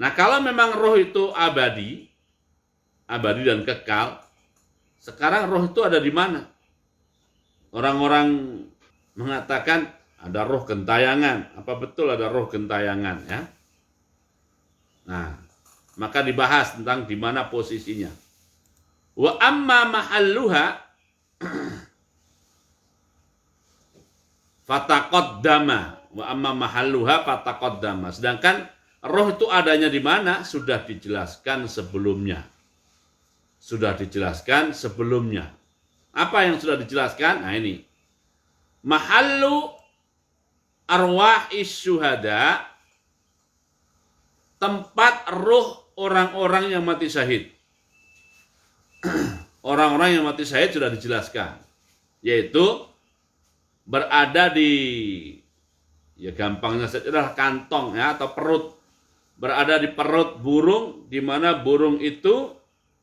Nah, kalau memang roh itu abadi dan kekal, sekarang roh itu ada di mana? Orang-orang mengatakan ada roh gentayangan. Apa betul ada roh gentayangan ya? Nah, maka dibahas tentang di mana posisinya. Wa amma mahalluha fataqaddama. Wa amma mahalluha fataqaddama. Sedangkan roh itu adanya di mana sudah dijelaskan sebelumnya. Apa yang sudah dijelaskan? Nah ini. Mahallu arwahis syuhada, tempat roh orang-orang yang mati syahid. Orang-orang yang mati syahid sudah dijelaskan, yaitu berada di, ya gampangnya saja adalah kantong ya, atau perut. Berada di perut burung, di mana burung itu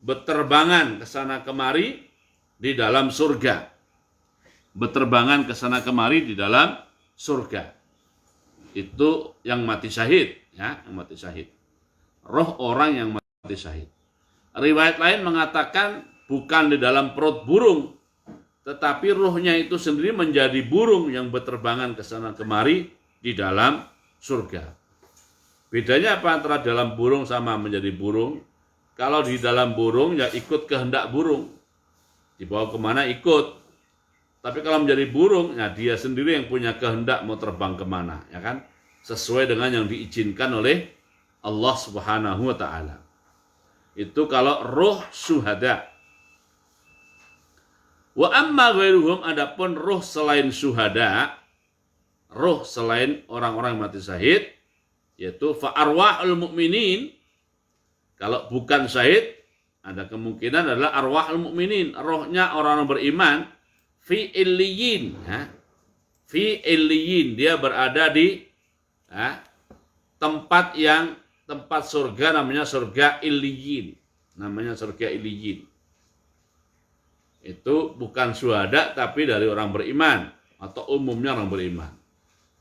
berterbangan ke sana kemari di dalam surga. Berterbangan ke sana kemari di dalam surga. Itu yang mati syahid ya, yang mati syahid. Roh orang yang mati syahid. Riwayat lain mengatakan bukan di dalam perut burung, tetapi rohnya itu sendiri menjadi burung yang berterbangan ke sana kemari di dalam surga. Bedanya apa antara dalam burung sama menjadi burung? Kalau di dalam burung ya ikut kehendak burung, dibawa kemana ikut. Tapi kalau menjadi burung, ya dia sendiri yang punya kehendak mau terbang kemana, ya kan? Sesuai dengan yang diizinkan oleh Allah Subhanahu wa Ta'ala. Itu kalau roh syuhada. Wa amma ghairuhum, adapun roh selain syuhada, roh selain orang-orang mati syahid, yaitu fa arwahul mu'minin. Kalau bukan syahid, ada kemungkinan adalah arwahul mu'minin, rohnya orang-orang beriman, fi illiyin, ya. Fi illiyin, dia berada di ya, tempat surga, namanya surga illiyin. Itu bukan syuhada tapi dari orang beriman atau umumnya orang beriman.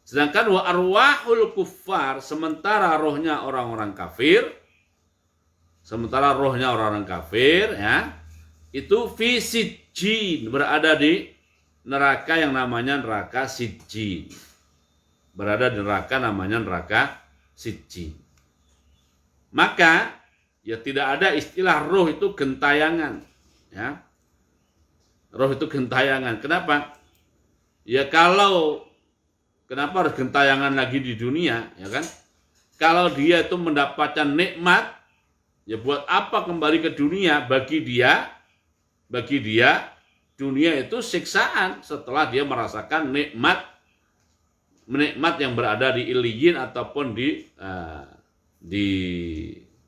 Sedangkan wa arwahul kuffar, sementara rohnya orang-orang kafir, ya, itu fi sijjin, berada di neraka yang namanya neraka sijjin. Maka ya tidak ada istilah roh itu gentayangan, ya. Roh itu gentayangan. Kenapa? Ya kenapa harus gentayangan lagi di dunia, ya kan? Kalau dia itu mendapatkan nikmat, ya buat apa kembali ke dunia? Bagi dia dunia itu siksaan setelah dia merasakan nikmat yang berada di illiyin ataupun di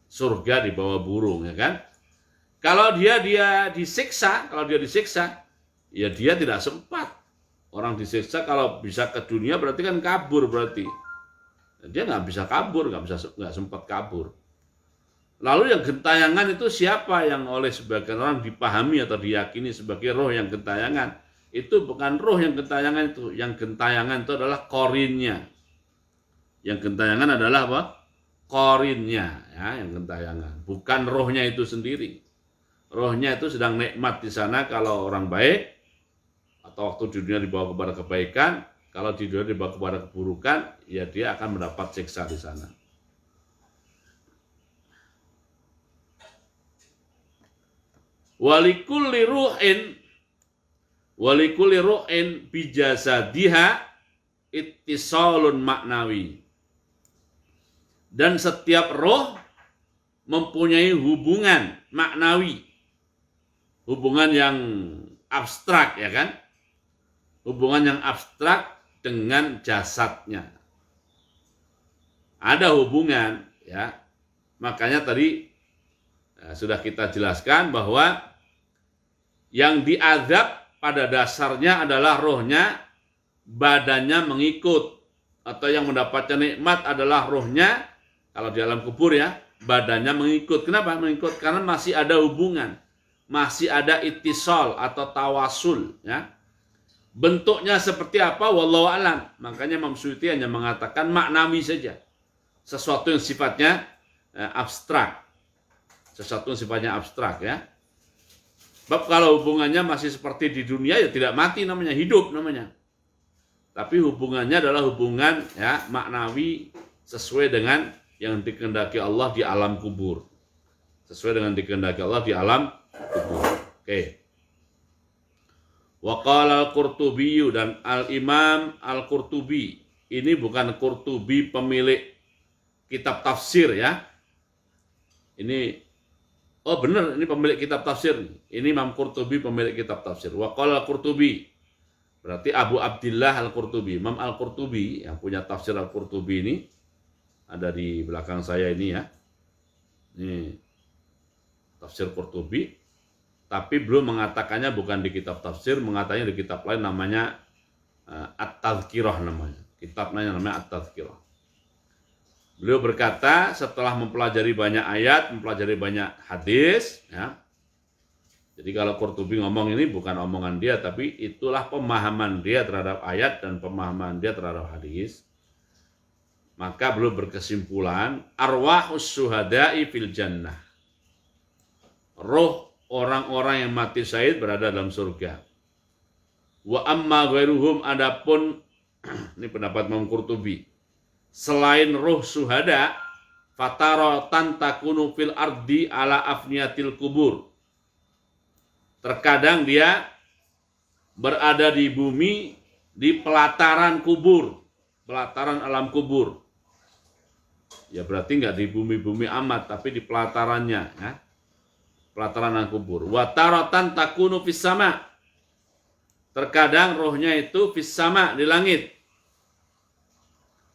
surga di bawah burung, ya kan? Kalau dia disiksa, ya dia tidak sempat. Orang disiksa kalau bisa ke dunia berarti kan kabur berarti. Dia nggak bisa kabur, nggak sempat kabur. Lalu yang gentayangan itu siapa yang oleh sebagian orang dipahami atau diyakini sebagai roh yang gentayangan? Itu bukan roh yang gentayangan itu. Yang gentayangan itu adalah korinnya. Yang gentayangan adalah apa? Korinnya, ya, yang gentayangan. Bukan rohnya itu sendiri. Rohnya itu sedang nikmat di sana kalau orang baik, atau waktu di dunia dibawa kepada kebaikan. Kalau di dunia dibawa kepada keburukan, ya dia akan mendapat siksa di sana. Walikulli ru'in bijasadiha ittisalun maknawi. Dan setiap roh mempunyai hubungan maknawi, hubungan yang abstrak, ya kan? Hubungan yang abstrak dengan jasadnya. Ada hubungan, ya. Makanya tadi sudah kita jelaskan bahwa yang diazab pada dasarnya adalah rohnya, badannya mengikut. Atau yang mendapatkan nikmat adalah rohnya, kalau di alam kubur ya, badannya mengikut. Kenapa mengikut? Karena masih ada hubungan, masih ada ittisal atau tawasul, ya. Bentuknya seperti apa wallahu alam. Makanya Imam Suyuti hanya mengatakan maknawi saja. Sesuatu yang sifatnya abstrak. Sesuatu yang sifatnya abstrak ya. Sebab kalau hubungannya masih seperti di dunia ya tidak mati namanya, hidup namanya. Tapi hubungannya adalah hubungan ya maknawi sesuai dengan yang dikehendaki Allah di alam kubur. Sesuai dengan dikehendaki Allah di alam kubur. Oke. Wa qala al-Qurtubi, dan al-Imam al-Qurtubi. Ini bukan Qurtubi pemilik kitab tafsir ya. Ini benar, ini pemilik kitab tafsir. Ini Imam Qurtubi pemilik kitab tafsir. Wa qala al-Qurtubi. Berarti Abu Abdillah al-Qurtubi. Imam al-Qurtubi yang punya tafsir al-Qurtubi ini ada di belakang saya ini ya. Ini tafsir Qurtubi. Tapi belum mengatakannya bukan di kitab tafsir, mengatakannya di kitab lain namanya At-Tadhkirah namanya. Kitabnya namanya At-Tadhkirah. Beliau berkata setelah mempelajari banyak ayat, mempelajari banyak hadis ya. Jadi kalau Qurtubi ngomong ini bukan omongan dia, tapi itulah pemahaman dia terhadap ayat dan pemahaman dia terhadap hadis. Maka beliau berkesimpulan, arwahus syuhada'i fil jannah. Roh orang-orang yang mati syahid berada dalam surga. Wa amma ghairuhum, adapun ini pendapat Imam Qurtubi, selain roh syuhada, fataratan takunu fil ardi ala afniyatil kubur. Terkadang dia berada di bumi, di pelataran kubur, pelataran alam kubur. Ya berarti nggak di bumi-bumi amat, tapi di pelatarannya, ya. Pelataran alam kubur. Wataratan takunu fis sama. Terkadang rohnya itu fis sama, di langit.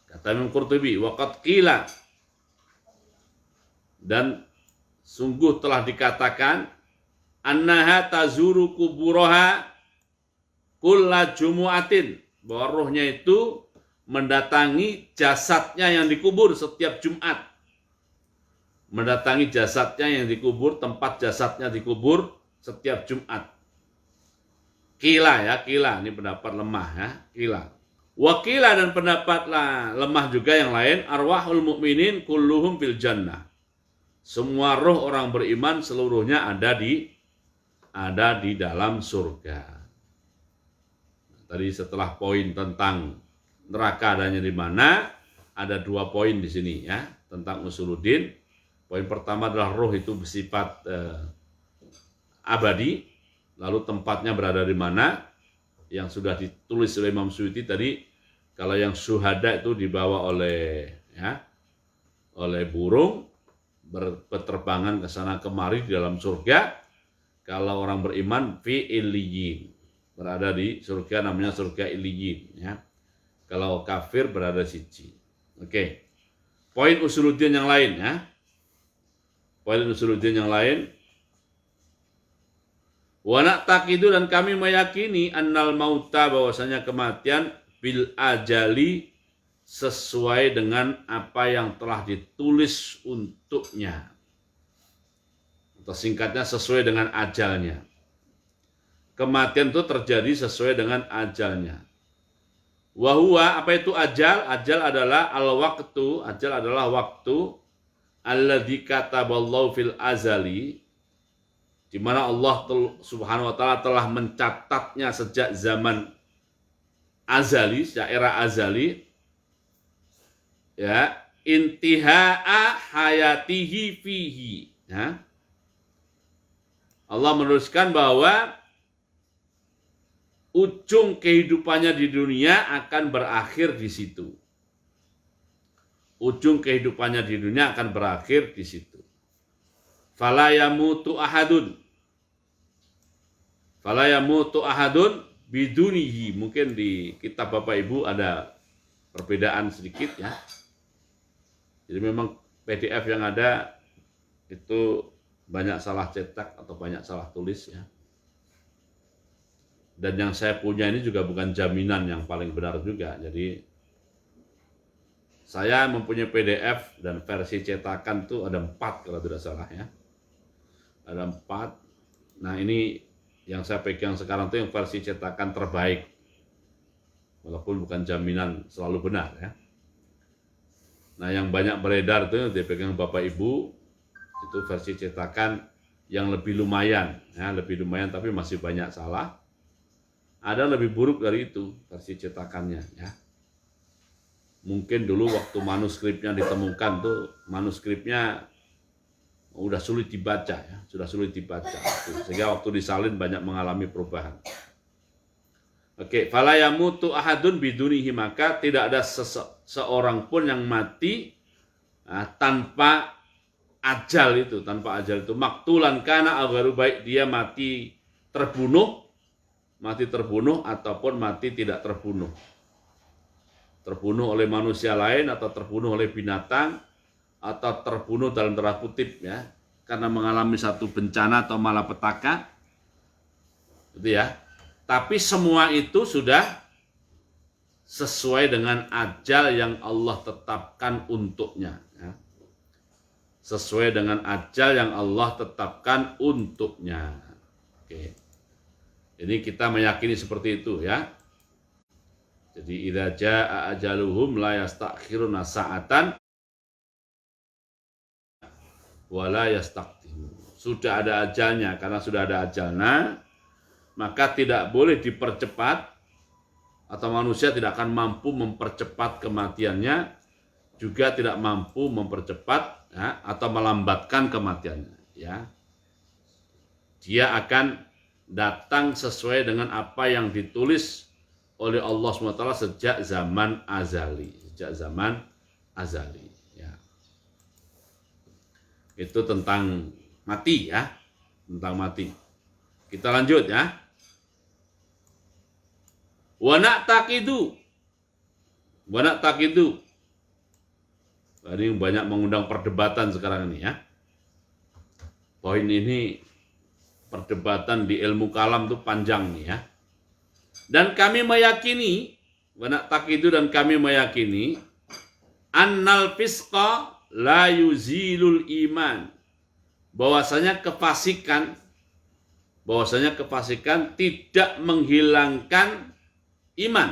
Kata Imam Qurtubi, waqad qila, dan sungguh telah dikatakan, annaha tazuru kuburaha kulla jumu'atin, bahwa rohnya itu mendatangi jasadnya yang dikubur setiap Jumat. Mendatangi jasadnya yang dikubur, tempat jasadnya dikubur setiap Jumat. Kila ya, kila, ini pendapat lemah ya, kila. Wakila, dan pendapat lemah juga yang lain, arwahul mu'minin kulluhum fil jannah. Semua roh orang beriman seluruhnya ada di dalam surga. Tadi setelah poin tentang neraka adanya di mana, ada 2 poin di sini ya tentang usuluddin. Poin pertama adalah roh itu bersifat abadi, lalu tempatnya berada di mana, yang sudah ditulis oleh Imam Suyuti tadi. Kalau yang syuhada itu dibawa oleh burung, berterbangan ke sana kemari di dalam surga. Kalau orang beriman fi illiyin, berada di surga namanya surga illiyin ya. Kalau kafir berada siji. Oke. Poin usuluddin yang lain ya. Poin usuluddin yang lain. Wa na'taqidu, dan kami meyakini annal mauta, bahwasanya kematian bil ajali, sesuai dengan apa yang telah ditulis untuknya. Atau singkatnya sesuai dengan ajalnya. Kematian itu terjadi sesuai dengan ajalnya. Wahuwa, apa itu ajal? Ajal adalah al-waktu, ajal adalah waktu alladzi kataballahu fil azali, di mana Allah Subhanahu wa taala telah mencatatnya sejak zaman azali, sejak era azali. Ya, intihaa hayatihi fihi, ya. Allah menuliskan bahwa ujung kehidupannya di dunia akan berakhir di situ. Ujung kehidupannya di dunia akan berakhir di situ. Fala yamutu ahadun. Fala yamutu ahadun bidunihi. Mungkin di kitab Bapak Ibu ada perbedaan sedikit ya. Jadi memang PDF yang ada itu banyak salah cetak atau banyak salah tulis ya. Dan yang saya punya ini juga bukan jaminan yang paling benar juga. Jadi saya mempunyai PDF dan versi cetakan itu ada 4 kalau tidak salah ya. Ada 4. Nah ini yang saya pegang sekarang itu yang versi cetakan terbaik. Walaupun bukan jaminan selalu benar ya. Nah, yang banyak beredar itu dipegang Bapak Ibu, itu versi cetakan yang lebih lumayan, ya, lebih lumayan tapi masih banyak salah. Ada lebih buruk dari itu versi cetakannya, ya. Mungkin dulu waktu manuskripnya ditemukan tuh, manuskripnya udah sulit dibaca, ya, sudah sulit dibaca. Sehingga waktu disalin banyak mengalami perubahan. Oke, fala yamutu ahadun bidunihi, maka tidak ada seorang pun yang mati tanpa ajal itu, maktulan kana aw baik dia mati terbunuh ataupun mati tidak terbunuh. Terbunuh oleh manusia lain atau terbunuh oleh binatang atau terbunuh dalam tanda kutip, ya, karena mengalami satu bencana atau malapetaka. Gitu ya. Tapi semua itu sudah sesuai dengan ajal yang Allah tetapkan untuknya. Ya. Sesuai dengan ajal yang Allah tetapkan untuknya. Oke. Jadi kita meyakini seperti itu, ya. Jadi idza jaa ajaluhum la yastakhiruna sa'atan wa la yastaqdimun. Sudah ada ajalnya, karena sudah ada ajalnya maka tidak boleh dipercepat, atau manusia tidak akan mampu mempercepat kematiannya, juga tidak mampu mempercepat, ya, atau melambatkan kematiannya, ya. Dia akan datang sesuai dengan apa yang ditulis oleh Allah SWT sejak zaman azali, ya. Itu tentang mati, ya, tentang mati. Kita lanjut, ya. Wa na'taqidu. Ini banyak mengundang perdebatan sekarang ini, ya. Poin ini perdebatan di ilmu kalam itu panjang nih, ya. Dan kami meyakini, wa na'taqidu, dan kami meyakini annal fisqa la yuzilul iman. Bahwasanya kefasikan tidak menghilangkan iman.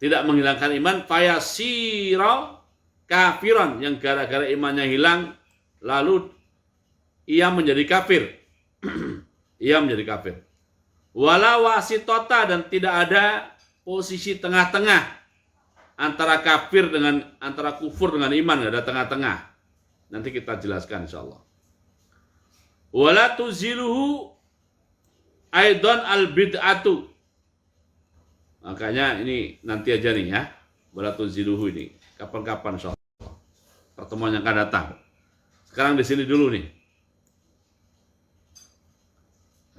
Tidak menghilangkan iman, fayasira kafiran, yang gara-gara imannya hilang lalu ia menjadi kafir. Ia menjadi kafir. Wala wasitota, dan tidak ada posisi tengah-tengah antara kufur dengan iman, enggak ada tengah-tengah. Nanti kita jelaskan insyaallah. Wala tuziluhu aidan al bid'atu. Makanya ini nanti aja nih, ya. Wala tuziluhu ini kapan-kapan insyaallah. Pertemuan yang akan datang. Sekarang di sini dulu nih.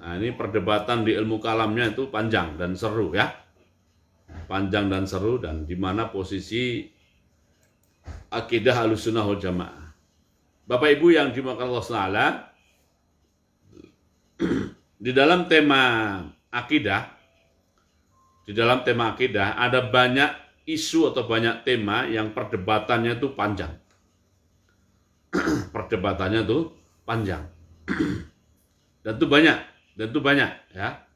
Nah, ini perdebatan di ilmu kalamnya itu panjang dan seru, ya. Panjang dan seru, dan di mana posisi akidah Ahlussunnah wal Jamaah. Bapak Ibu yang dimuliakan Allah Ta'ala, di dalam tema akidah ada banyak isu atau banyak tema yang perdebatannya itu panjang. Perdebatannya itu panjang. Dan itu banyak, ya.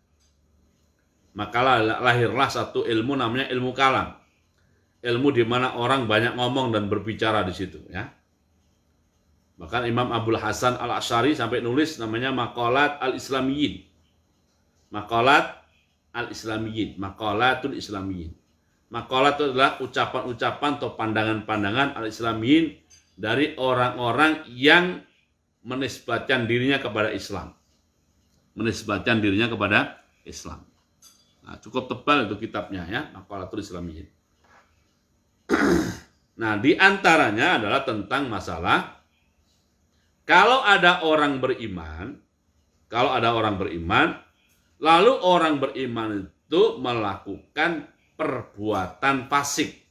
Maka lahirlah satu ilmu namanya ilmu kalam. Ilmu di mana orang banyak ngomong dan berbicara di situ, ya. Bahkan Imam Abul Hasan Al-Asy'ari sampai nulis namanya Maqalat Al-Islamiyyin. Maqalatul Islamiyyin. Maqalat itu adalah ucapan-ucapan atau pandangan-pandangan Al-Islamiyyin dari orang-orang yang menisbatkan dirinya kepada Islam. Nah, cukup tebal itu kitabnya, ya, Maqalatul Islamiyyin. Nah, di antaranya adalah tentang masalah kalau ada orang beriman, lalu orang beriman itu melakukan perbuatan fasik.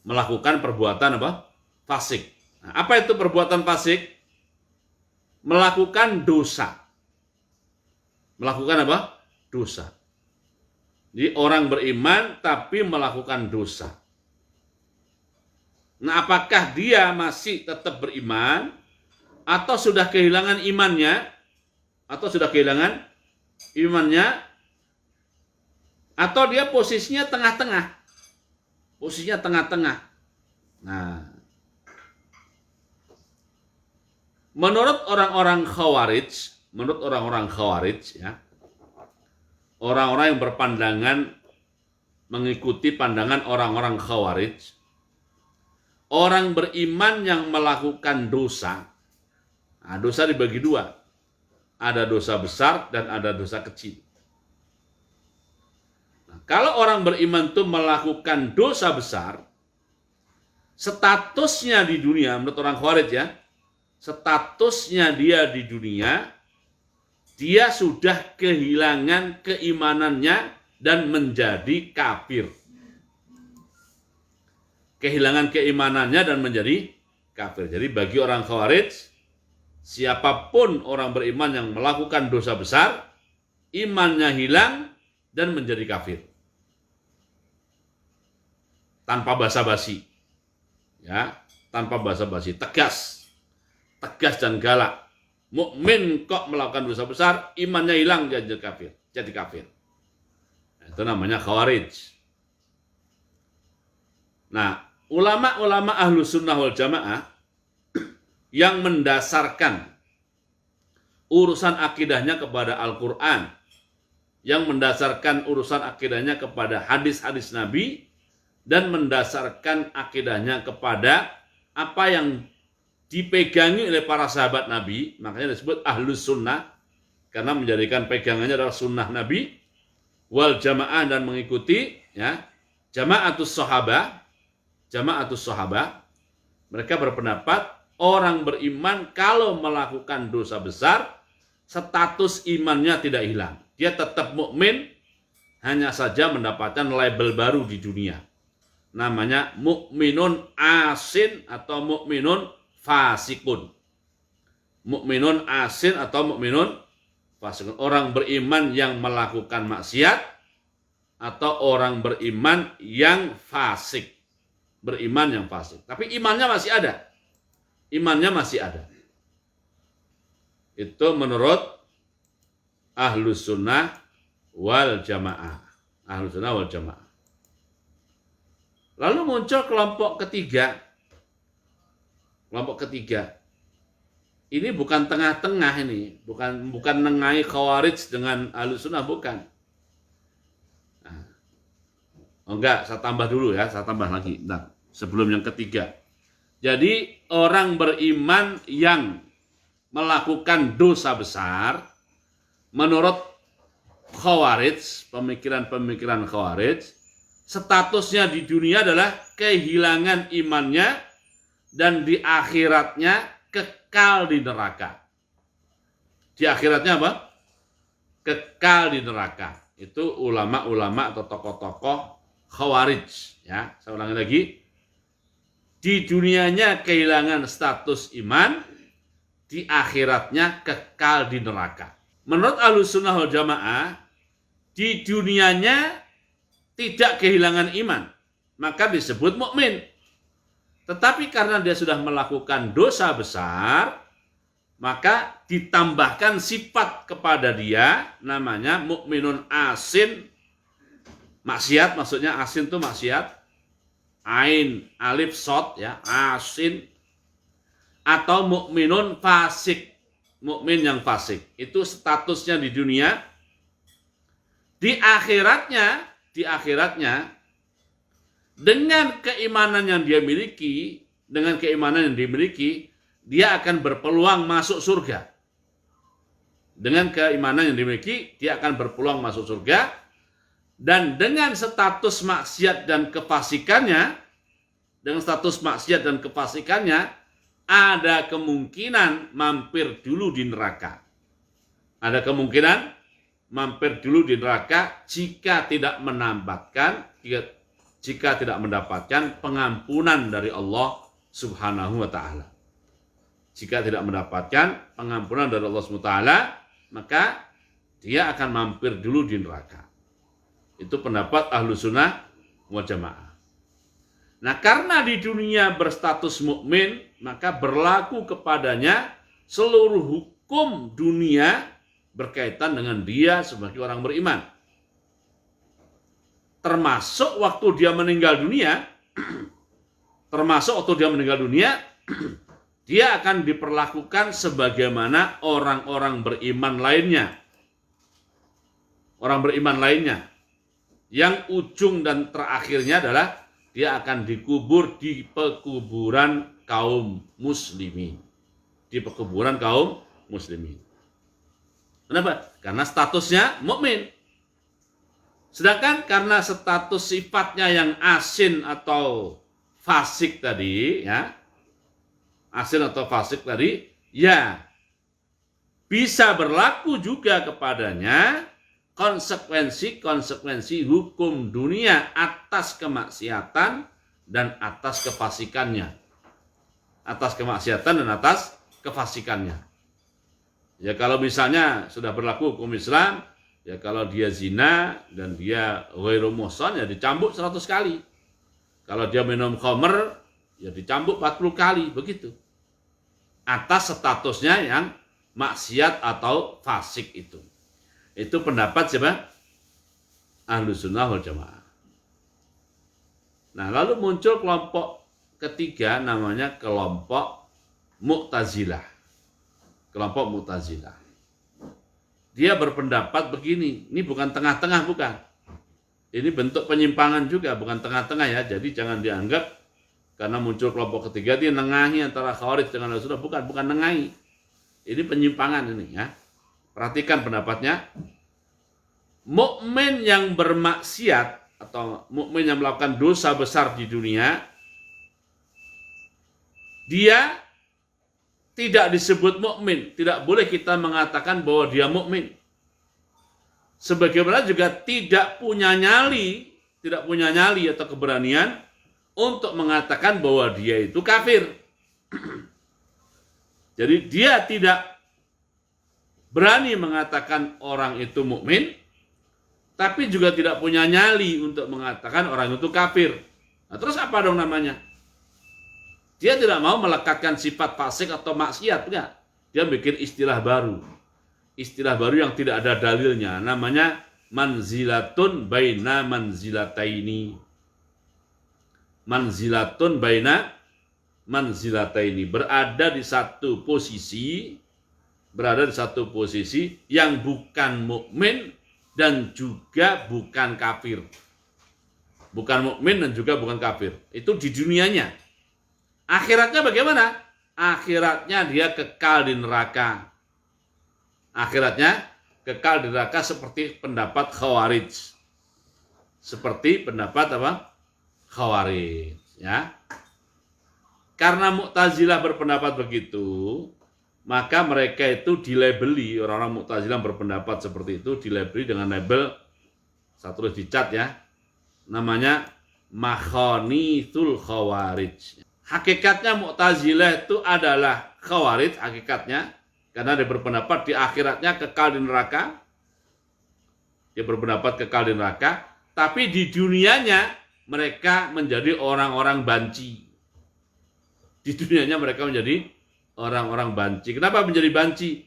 Melakukan perbuatan apa? Fasik. Nah, apa itu perbuatan fasik? Melakukan dosa. Melakukan apa? Dosa. Jadi orang beriman tapi melakukan dosa. Nah, apakah dia masih tetap beriman atau sudah kehilangan imannya? Atau dia posisinya tengah-tengah. posisinya tengah-tengah. Nah, menurut orang-orang Khawarij ya, orang-orang yang berpandangan mengikuti pandangan orang-orang Khawarij, orang beriman yang melakukan dosa, nah, dosa dibagi dua, ada dosa besar dan ada dosa kecil. Nah, kalau orang beriman itu melakukan dosa besar, statusnya di dunia, menurut orang Khawarij ya, statusnya dia di dunia, dia sudah kehilangan keimanannya dan menjadi kafir. Kehilangan keimanannya dan menjadi kafir. Jadi bagi orang Khawarij, siapapun orang beriman yang melakukan dosa besar, imannya hilang dan menjadi kafir. Tanpa basa-basi. Ya, tanpa basa-basi, tegas dan galak. Mukmin kok melakukan dosa besar, imannya hilang jadi kafir. Itu namanya Khawarij. Nah, ulama-ulama Ahlus Sunnah wal Jamaah yang mendasarkan urusan akidahnya kepada Al-Quran, yang mendasarkan urusan akidahnya kepada hadis-hadis Nabi, dan mendasarkan akidahnya kepada apa yang dipegangi oleh para sahabat Nabi, makanya disebut Ahlus Sunnah, karena menjadikan pegangannya adalah sunnah Nabi, wal jamaah dan mengikuti ya jamaatus sahabah. Mereka berpendapat orang beriman kalau melakukan dosa besar, status imannya tidak hilang, dia tetap mukmin, hanya saja mendapatkan label baru di dunia, namanya mukminun asin atau mukminun fasikun. Mukminun asin atau mukminun fasikun. Orang beriman yang melakukan maksiat atau orang beriman yang fasik. Beriman yang fasik. Tapi imannya masih ada. Itu menurut Ahlus Sunnah wal Jamaah. Lalu muncul kelompok ketiga. Ini bukan tengah-tengah, ini bukan nengai Khawarij dengan Ahlus Sunnah, bukan. Nah, enggak, saya tambah lagi. Nah, sebelum yang ketiga. Jadi orang beriman yang melakukan dosa besar, menurut Khawarij, pemikiran Khawarij, statusnya di dunia adalah kehilangan imannya dan di akhiratnya kekal di neraka. Di akhiratnya apa? Kekal di neraka. Itu ulama-ulama atau tokoh-tokoh Khawarij. Ya, saya ulangi lagi. Di dunianya kehilangan status iman, di akhiratnya kekal di neraka. Menurut Ahlus Sunnah wal Jamaah, di dunianya tidak kehilangan iman, maka disebut mukmin. Tetapi karena dia sudah melakukan dosa besar, maka ditambahkan sifat kepada dia, namanya mukminun asin. Maksiat, maksudnya asin itu maksiat. Ain, alif, sod, ya, asin. Atau mukminun fasik, mukmin yang fasik. Itu statusnya di dunia. Di akhiratnya, dengan keimanan yang dia miliki, dia akan berpeluang masuk surga. Dengan keimanan yang dimiliki, dia akan berpeluang masuk surga. Dan dengan status maksiat dan kefasikannya, ada kemungkinan mampir dulu di neraka. Jika tidak mendapatkan pengampunan dari Allah Subhanahu wa Ta'ala. Jika tidak mendapatkan pengampunan dari Allah Subhanahu wa Ta'ala, maka dia akan mampir dulu di neraka. Itu pendapat Ahlus Sunnah wal Jamaah. Nah, karena di dunia berstatus mukmin, maka berlaku kepadanya seluruh hukum dunia berkaitan dengan dia sebagai orang beriman. termasuk waktu dia meninggal dunia, dia akan diperlakukan sebagaimana orang-orang beriman lainnya. Orang beriman lainnya. Yang ujung dan terakhirnya adalah dia akan dikubur di pekuburan kaum muslimin. Di pekuburan kaum muslimin. Kenapa? Karena statusnya mukmin. Sedangkan karena status sifatnya yang asin atau fasik tadi, ya, asin atau fasik tadi, ya, bisa berlaku juga kepadanya konsekuensi hukum dunia atas kemaksiatan dan atas kefasikannya. Atas kemaksiatan dan atas kefasikannya. Ya kalau misalnya sudah berlaku hukum Islam, ya kalau dia zina dan dia ghairu muhsan, ya dicambuk 100 kali. Kalau dia minum khamr, ya dicambuk 40 kali, begitu. Atas statusnya yang maksiat atau fasik itu. Itu pendapat siapa? Ahlus Sunnah wal Jamaah. Nah, lalu muncul kelompok ketiga namanya kelompok Mu'tazilah. Kelompok Mu'tazilah. Dia berpendapat begini, ini bukan tengah-tengah, bukan. Ini bentuk penyimpangan juga, bukan tengah-tengah ya. Jadi jangan dianggap karena muncul kelompok ketiga dia nengahi antara Khawarij dengan Ahlus Sunnah, bukan nengahi. Ini penyimpangan ini ya. Perhatikan pendapatnya. Mukmin yang bermaksiat atau mukmin yang melakukan dosa besar di dunia, dia tidak disebut mukmin. Tidak boleh kita mengatakan bahwa dia mukmin. Sebagaimana juga tidak punya nyali atau keberanian untuk mengatakan bahwa dia itu kafir. Jadi dia tidak berani mengatakan orang itu mukmin, tapi juga tidak punya nyali untuk mengatakan orang itu kafir. Nah, terus apa dong namanya? Dia tidak mau melekatkan sifat fasik atau maksiat, enggak. Dia bikin istilah baru. Istilah baru yang tidak ada dalilnya, namanya manzilatun baina manzilataini. Manzilatun baina manzilataini, berada di satu posisi yang bukan mukmin dan juga bukan kafir. Bukan mukmin dan juga bukan kafir. Itu di dunianya. Akhiratnya bagaimana? Akhiratnya dia kekal di neraka. Akhiratnya kekal di neraka seperti pendapat Khawarij. Seperti pendapat apa? Khawarij, ya. Karena Mu'tazilah berpendapat begitu, maka mereka itu dilabeli, orang-orang Mu'tazilah berpendapat seperti itu dilabeli dengan label, satu tulis dicat ya, namanya Makhonithul Khawarij. Hakikatnya Mu'tazilah itu adalah Khawarij hakikatnya, karena dia berpendapat di akhiratnya kekal di neraka. Dia berpendapat kekal di neraka, tapi di dunianya mereka menjadi orang-orang banci. Di dunianya mereka menjadi orang-orang banci. Kenapa menjadi banci?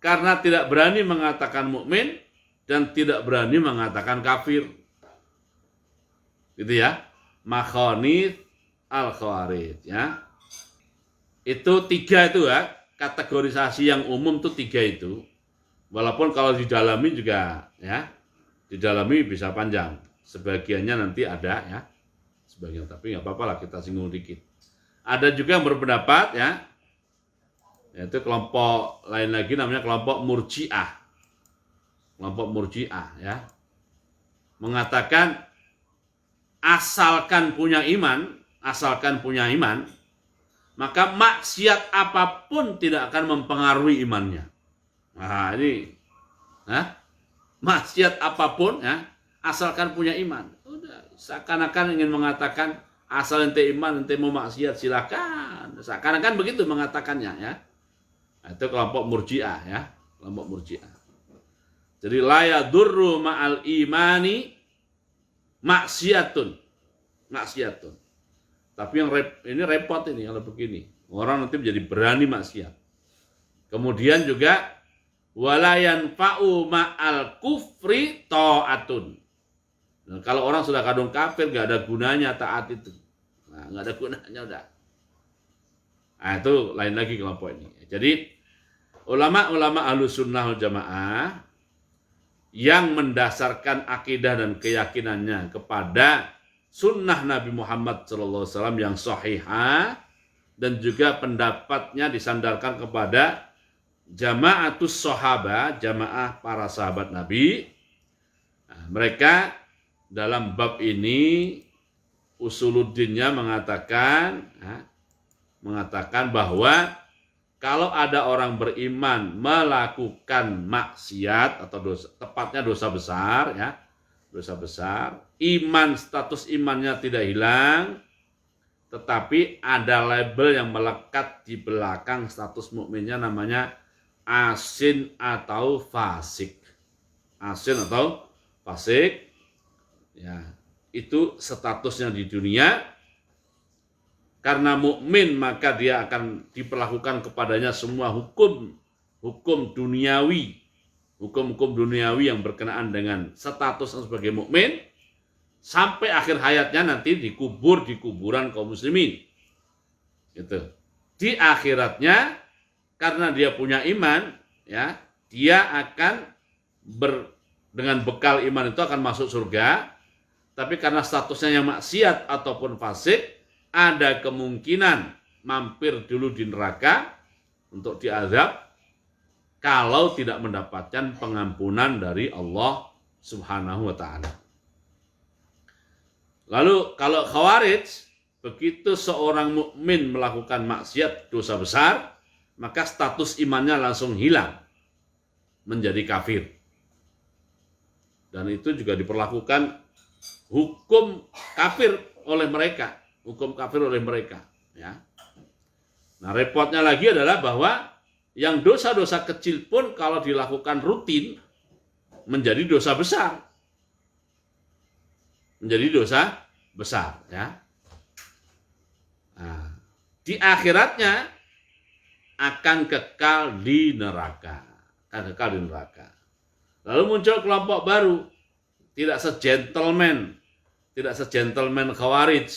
Karena tidak berani mengatakan mukmin dan tidak berani mengatakan kafir. Gitu ya. Makhonith al-Khawarij ya. Itu tiga itu ya. Kategorisasi yang umum itu tiga itu. Walaupun kalau didalami juga ya. Didalami bisa panjang. Sebagiannya nanti ada ya. Sebagian, tapi nggak apa-apa lah kita singgung dikit. Ada juga yang berpendapat ya, yaitu kelompok lain lagi namanya kelompok Murji'ah. Kelompok Murji'ah ya. Mengatakan asalkan punya iman, maka maksiat apapun tidak akan mempengaruhi imannya. Nah, ini maksiat apapun ya, asalkan punya iman. Udah, seakan-akan ingin mengatakan asal ente iman, ente mau maksiat silakan. Seakan-akan begitu mengatakannya ya. Nah, itu kelompok Murji'ah ya, kelompok Murji'ah. Jadi la yadurru ma'al imani maksiatun. Tapi yang ini repot ini kalau begini. Orang nanti menjadi berani maksiat. Kemudian juga wala yanfa'u ma'al kufri ta'atun. Nah, kalau orang sudah kadung kafir, nggak ada gunanya taat itu. Nah, nggak ada gunanya udah. Nah, itu lain lagi kelompok ini. Jadi ulama-ulama Ahlussunnah wal Jamaah yang mendasarkan akidah dan keyakinannya kepada sunnah Nabi Muhammad SAW yang sahihah dan juga pendapatnya disandarkan kepada jamaatus sahabah, jamaah para sahabat Nabi. Nah, mereka dalam bab ini usuluddinnya mengatakan bahwa kalau ada orang beriman melakukan maksiat atau dosa, tepatnya dosa besar, ya, dosa besar, status imannya tidak hilang, tetapi ada label yang melekat di belakang status mukminnya, namanya asin atau fasik. Asin atau fasik, ya, itu statusnya di dunia. Karena mukmin maka dia akan diperlakukan kepadanya semua hukum duniawi yang berkenaan dengan statusnya sebagai mukmin sampai akhir hayatnya nanti dikubur di kuburan kaum muslimin. Gitu. Di akhiratnya karena dia punya iman, ya, dia akan dengan bekal iman itu akan masuk surga. Tapi karena statusnya yang maksiat ataupun fasik, ada kemungkinan mampir dulu di neraka untuk diazab kalau tidak mendapatkan pengampunan dari Allah Subhanahu wa ta'ala. Lalu kalau Khawarij, begitu seorang mukmin melakukan maksiat dosa besar, maka status imannya langsung hilang menjadi kafir. Dan itu juga diperlakukan hukum kafir oleh mereka. Ya. Nah, repotnya lagi adalah bahwa yang dosa-dosa kecil pun kalau dilakukan rutin menjadi dosa besar. Ya. Nah, di akhiratnya akan kekal di neraka. Lalu muncul kelompok baru, tidak segentleman Khawarij.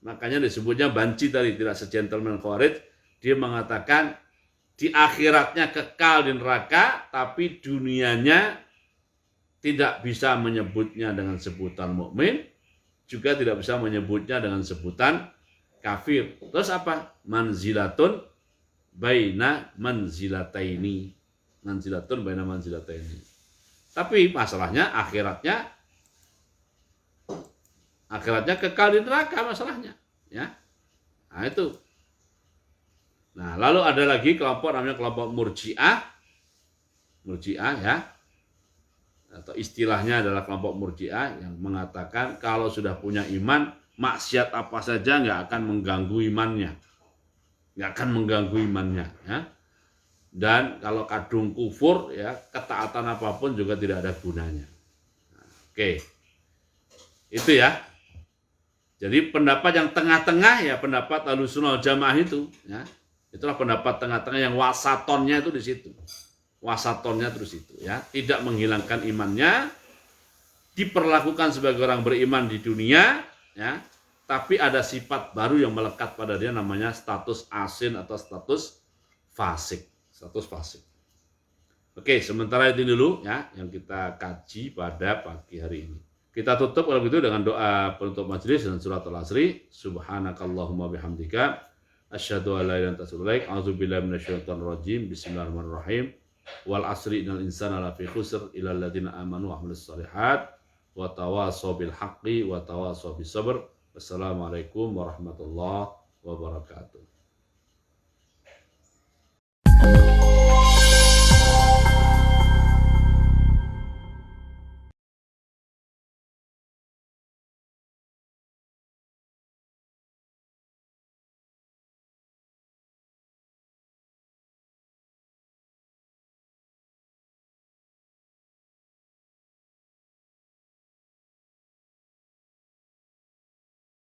Makanya disebutnya banci tadi, tidak segentleman Khawarij. Dia mengatakan di akhiratnya kekal di neraka, tapi dunianya tidak bisa menyebutnya dengan sebutan mukmin, juga tidak bisa menyebutnya dengan sebutan kafir. Terus apa? Manzilatun baina manzilataini. Tapi masalahnya akhiratnya kekal di neraka masalahnya, ya. Nah, itu. Nah, lalu ada lagi kelompok namanya kelompok Murji'ah, ya. Atau istilahnya adalah kelompok Murji'ah yang mengatakan kalau sudah punya iman, maksiat apa saja nggak akan mengganggu imannya. Ya. Dan kalau kadung kufur, ya, ketaatan apapun juga tidak ada gunanya. Nah, oke. Itu ya. Jadi pendapat yang tengah-tengah, ya, pendapat Ahlussunnah wal Jamaah itu, ya. Itulah pendapat tengah-tengah yang wasatonnya itu di situ. Ya. Tidak menghilangkan imannya, diperlakukan sebagai orang beriman di dunia, ya. Tapi ada sifat baru yang melekat pada dia, namanya status asin atau status fasik. Oke, sementara itu dulu, ya, yang kita kaji pada pagi hari ini. Kita tutup kalau begitu dengan doa penutup majelis dan surat Al-Asri. Subhanakallahumma bihamdika asyhadu an la ilaha illa anta astaghfiruka wa atubu ilaik. A'udzubillahi rajim. Bismillahirrahmanirrahim. Wal asri innal insana lafi khusr illa alladziina aamanu wa 'amilus shalihat wa tawashaw bil haqqi wa tawashaw bis sabr. Wassalamualaikum warahmatullahi wabarakatuh.